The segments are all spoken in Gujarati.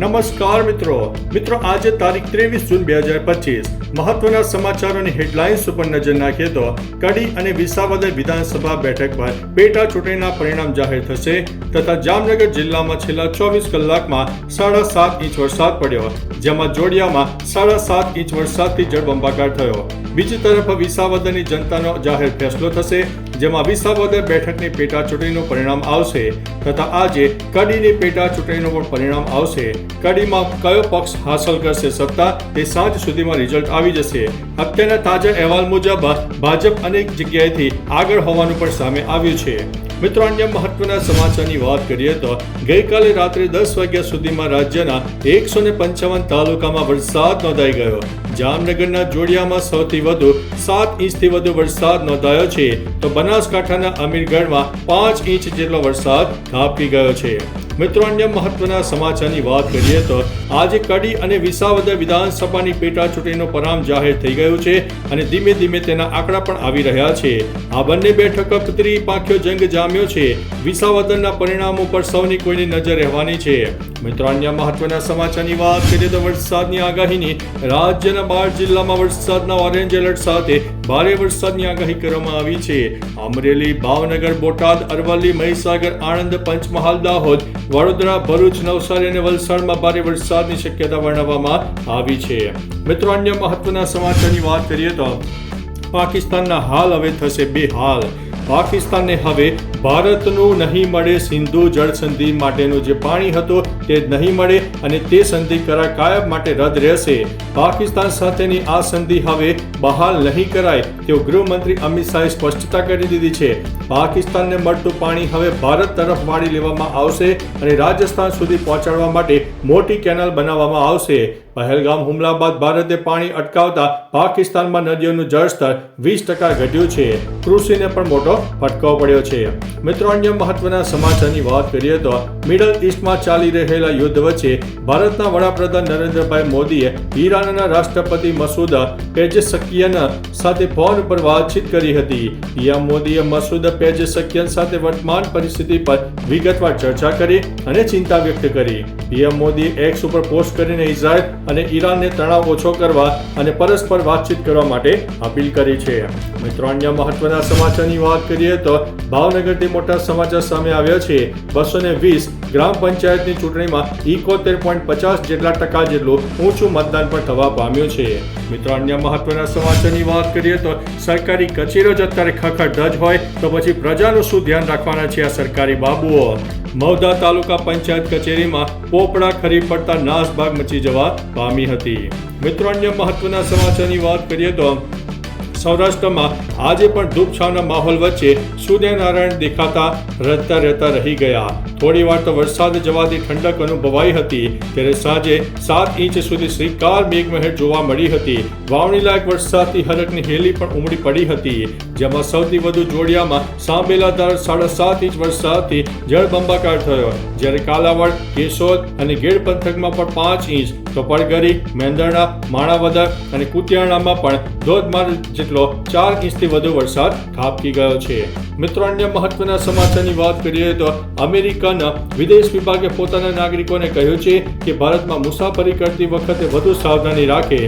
નમસ્કાર મિત્રો આજે તારીખ 23 જૂન 2025 મહત્વના સમાચારોની હેડલાઇન્સ ઉપર નજર નાખીએ તો કડી અને વિસાવદર વિધાનસભા બેઠક પર પેટા ચૂંટણીના પરિણામ જાહેર થશે તથા જામનગર જિલ્લામાં છેલ્લા 24 કલાકમાં 7.5 ઇંચ વરસાદ પડ્યો, જેમાં જોડિયામાં 7.5 ઇંચ વરસાદથી જળબંબાકાર થયો। બીજી તરફ વિસાવદરની જનતાનો જાહેર ફેસલો થશે, જેમાં વિસાવદર બેઠકની પેટા ચૂંટણીનું પરિણામ આવશે તથા આજે કડીની પેટા ચૂંટણીનું પણ પરિણામ આવશે। કડીમાં કયો પક્ષ હાંસલ કરશે સત્તા તે સાંજ સુધીમાં રિઝલ્ટ આવી જશે। અત્યારના તાજા અહેવાલ મુજબ ભાજપ અનેક જગ્યાએથી આગળ હોવાનું પણ સામે આવ્યું છે। મિત્રો, અન્ય મહત્વના સમાચારની વાત કરીએ તો ગઈકાલે રાત્રે 10 વાગ્યા સુધીમાં રાજ્યના 155 તાલુકામાં વરસાદ નોંધાઈ ગયો। જામનગરના જોડિયામાં સૌથી વધુ 7 ઇંચથી વધુ વરસાદ નોંધાયો છે, તો બનાસકાંઠાના અમીરગઢમાં 5 ઇંચ જેટલો વરસાદ ખાબકી ગયો છે। મિત્રો, અન્ય મહત્વના સમાચારની વાત કરીએ તો આજે કડી અને વિસાવદર વિધાનસભાની પેટા ચૂંટણીનું પરિણામ જાહેર થઈ ગયું છે અને ધીમે ધીમે તેના આંકડા પણ આવી રહ્યા છે। આ બંને બેઠકો પુત્રી પાંખ્યો જંગ જામ્યો છે। વિસાવદરના પરિણામો પર સૌની કોઈની નજર રહેવાની છે। મિત્રો, અન્ય મહત્વના સમાચારની વાત કરીએ તો વરસાદની આગાહીની રાજ્યના 12 જિલ્લામાં વરસાદના ઓરેન્જ એલર્ટ સાથે ભારે વરસાદની આગાહી કરવામાં આવી છે। અમરેલી, ભાવનગર, બોટાદ, અરવલ્લી, મહીસાગર, આણંદ, પંચમહાલ, દાહોદ, વડોદરા, ભરૂચ, નવસારી અને વલસાડમાં ભારે વરસાદની શક્યતા વર્ણવવામાં આવી છે। મિત્રો, અન્ય મહત્વના સમાચારની વાત કરીએ તો પાકિસ્તાનના હાલ હવે થશે બેહાલ। પાકિસ્તાનને હવે ભારતનું નહીં મળે સિંધુ જળ સંધિ માટેનું જે પાણી હતું તે નહીં મળે અને તે સંધિ કરાર કાયમ માટે રદ રહેશે। પાકિસ્તાન સાથેની આ સંધિ હવે બહાલ નહીં કરાય તેવું ગૃહમંત્રી અમિત શાહે સ્પષ્ટતા કરી દીધી છે। પાકિસ્તાનને મળતું પાણી હવે ભારત તરફ વાળી લેવામાં આવશે અને રાજસ્થાન સુધી પહોંચાડવા માટે મોટી કેનાલ બનાવવામાં આવશે। પહેલગામ હુમલા બાદ ભારતે પાણી અટકાવતા પાકિસ્તાનમાં નદીઓનું જળસ્તર 20% ઘટ્યું છે। કૃષિને પણ મોટો ફટકો પડ્યો છે। મિત્રો, અન્ય મહત્વના સમાચારની વાત કરીએ તો મિડલ ઈસ્ટમાં ચાલી રહેલા યુદ્ધ વચ્ચે ભારતના વડાપ્રધાન નરેન્દ્રભાઈ મોદીએ ઈરાનના રાષ્ટ્રપતિ મસૂદ પેઝેશકિયન સાથે ફોન પર વાતચીત કરી હતી। પીએમ મોદીએ મસૂદ પેઝેશકિયન સાથે વર્તમાન પરિસ્થિતિ પર વિગતવાર ચર્ચા કરી અને ચિંતા વ્યક્ત કરી। પીએમ મોદીએ એક્સ ઉપર પોસ્ટ કરીને ઇઝરાયલ અને ઈરાનને તણાવ ઓછો કરવા અને પરસ્પર વાતચીત કરવા માટે અપીલ કરી છે। મિત્રો, અન્ય મહત્વના સમાચારની વાત કરીએ તો ભાવનગરથી મોટા સમાચાર સામે આવ્યા છે। 220 ગ્રામ પંચાયતની ચૂંટણીમાં 71.50% જેટલું ઊંચું મતદાન પણ થવા પામ્યું છે। મિત્રો, અન્ય મહત્વના સમાચારની વાત કરીએ તો સરકારી કચેરીઓ જ અત્યારે ખખડધજ હોય તો પછી પ્રજાનું શું ધ્યાન રાખવાના છે આ સરકારી બાબુઓ। મહુધા તાલુકા પંચાયત કચેરીમાં પોપડા ખરી પડતા નાસભાગ મચી જવા પામી હતી। મિત્રો, અન્ય મહત્વના સમાચારની વાત કરીએ તો સૌરાષ્ટ્રમાં આજે પણ ધૂપછાવના માહોલ વચ્ચે સૂર્યનારાયણ દેખાતા રહેતા રહી ગયા। થોડી વાર તો વરસાદ જવાથી ઠંડક અનુભવાઈ હતી, ત્યારે સાંજે 7 ઇંચ સુધી શ્રીકાર મેઘમહેર જોવા મળી હતી। વાવણી લાયક વરસાદથી હરકની હેલી પણ ઉમડી પડી હતી, જેમાં સૌથી વધુ જોડિયામાં સાંબેલાધાર 7.5 ઇંચ વરસાદથી જળબંબાકાર થયો, જ્યારે કાલાવડ, કેશોદ અને ગેડ પંથકમાં પણ 5 ઇંચ તો પડગરી, મેંદરડા, માણાવદર અને કુતિયાણામાં પણ ધોધમાર જેટલો 4 ઇંચથી વધુ વરસાદ ખાબકી ગયો છે। મિત્રો, અન્ય મહત્વના સમાચારની વાત કરીએ તો અમેરિકન વિદેશ વિભાગે પોતાના નાગરિકોને કહ્યું છે કે ભારતમાં મુસાફરી કરતી વખતે વધુ સાવધાની રાખે,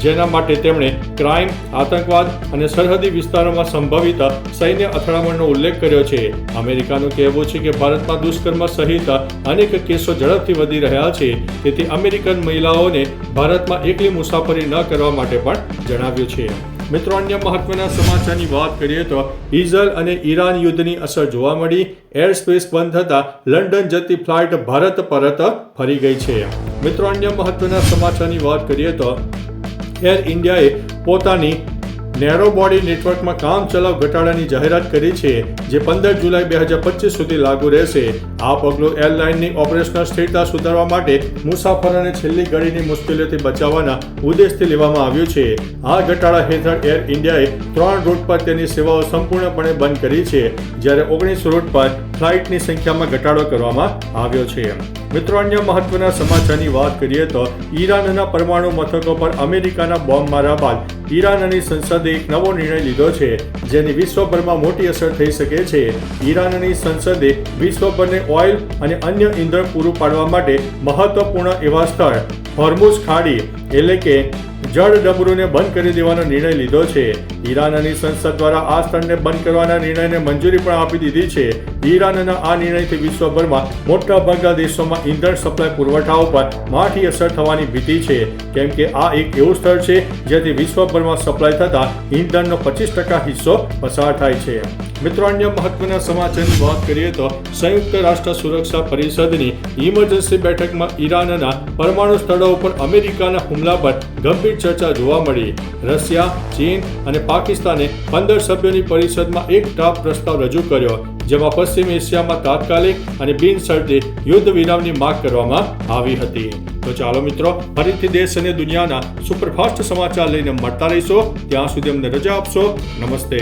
જેના માટે તેમણે ક્રાઇમ, આતંકવાદ અને સરહદી વિસ્તારોમાં સંભવિત સૈન્ય અથડામણનો ઉલ્લેખ કર્યો છે। અમેરિકાનું કહેવું છે કે ભારતમાં દુષ્કર્મ સહિત અનેક કેસો ઝડપથી વધી રહ્યા છે, તેથી અમેરિકન મહિલાઓને ભારતમાં એકલી મુસાફરી ન કરવા માટે પણ જણાવ્યું છે। મિત્રો, અન્ય મહત્વના સમાચારની વાત કરીએ તો ઇઝરાયલ અને ઈરાન યુદ્ધની અસર જોવા મળી। એર સ્પેસ બંધ થતાં લંડન જતી ફ્લાઇટ ભારત પરત ફરી ગઈ છે। મિત્રો, અન્ય મહત્વના સમાચારની વાત કરીએ તો એર ઇન્ડિયાએ પોતાની નેરો બોડી નેટવર્કમાં કામ ચલાવ ઘટાડાની જાહેરાત કરી છે, જે 15 જુલાઈ 2025 સુધી લાગુ રહેશે। આ પગલું એરલાઇનની ઓપરેશનલ સ્થિરતા સુધારવા માટે મુસાફરોને છેલ્લી ઘડીની મુશ્કેલીઓથી બચાવવાના ઉદ્દેશથી લેવામાં આવ્યું છે। આ ઘટાડા હેઠળ એર ઇન્ડિયાએ 3 રૂટ પર તેની સેવાઓ સંપૂર્ણપણે બંધ કરી છે, જ્યારે 19 રૂટ પર ફ્લાઇટની સંખ્યામાં ઘટાડો કરવામાં આવ્યો છે। મિત્રો, અન્ય મહત્વના સમાચારની વાત કરીએ તો ઈરાનના પરમાણુ મથકો પર અમેરિકાના બોમ્બ માર્યા બાદ ઈરાનની સંસદે એક નવો નિર્ણય લીધો છે, જેની વિશ્વભરમાં મોટી અસર થઈ શકે શકે છે. ઈરાનની સંસદે વિશ્વભરને ઓઇલ અને અન્ય ઇંધણ પૂરું પાડવા માટે મહત્વપૂર્ણ એવા સ્થળ હોર્મુઝ ખાડી એટલે કે જળ ડબરૂને બંધ કરી દેવાનો નિર્ણય લીધો છે. ઈરાનની સંસદ દ્વારા આ સ્થળને બંધ કરવાના નિર્ણયને મંજૂરી પણ આપી દીધી છે. ઈરાનના આ નિર્ણયથી વિશ્વભરમાં મોટાભાગના દેશોમાં ઇંધણ સપ્લાય પુરવઠા ઉપર માઠી અસર થવાની ભીતિ છે, કેમ કે આ એક એવું સ્થળ છે જ્યાંથી વિશ્વભરમાં સપ્લાય થતા ઇંધણનો 25% હિસ્સો પસાર થાય છે. મિત્રો, અન્ય મહત્વના સમાચારની વાત કરીએ તો સંયુક્ત રાષ્ટ્ર સુરક્ષા પરિષદની ઇમરજન્સી બેઠકમાં ઈરાનના પરમાણુ સ્થળો ઉપર અમેરિકાના હુમલા પર ગંભીર ચર્ચા જોવા મળી. રશિયા, ચીન અને પાકિસ્તાને 15 સભ્યોની પરિષદમાં એક ડ્રાફ્ટ પ્રસ્તાવ રજૂ કર્યો, જેમાં પશ્ચિમ એશિયામાં તાત્કાલિક અને બિનશરતી યુદ્ધ વિરામની માંગ કરવામાં આવી હતી. તો ચાલો મિત્રો, ફરીથી દેશ અને દુનિયાના સુપરફાસ્ટ સમાચાર લઈને મળતા રહીશો. ત્યાં સુધી અમને રજા આપશો. નમસ્તે.